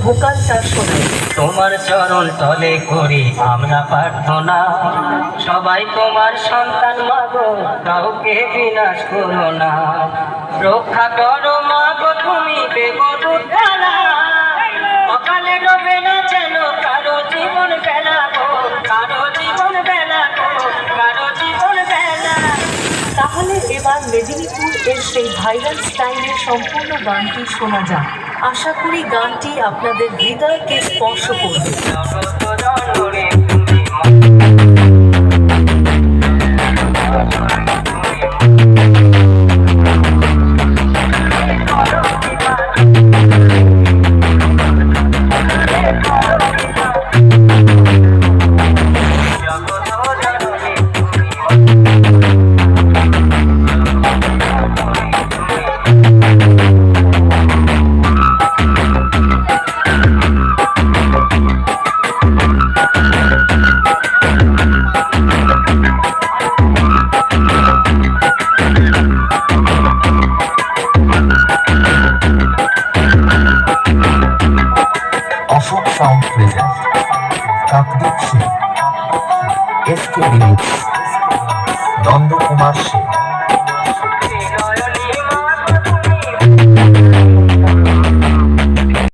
ভোকালটা শোনাই। তোমার চরণ তলে করি আমরা প্রার্থনা, সবাই তোমার সন্তান মাগো, কাউকে বিনাশ করো না। রক্ষা করো মাগো তুমি বেগদূত ডালা, অকালে ডোবে না যেন কারো জীবন বেলা গো, কারো জীবন বেলা গো, কারো জীবন বেলা। তাহলে এবার মেদিনীপুর এর সেই ভাইরাল স্টাইলের সম্পূর্ণ গানটি শোনা যাক। আশা করি গানটি আপনাদের হৃদয়কে স্পর্শ করবে। Ashok sound present Kakdwip Singh, SK remix, Nandakumar Singh.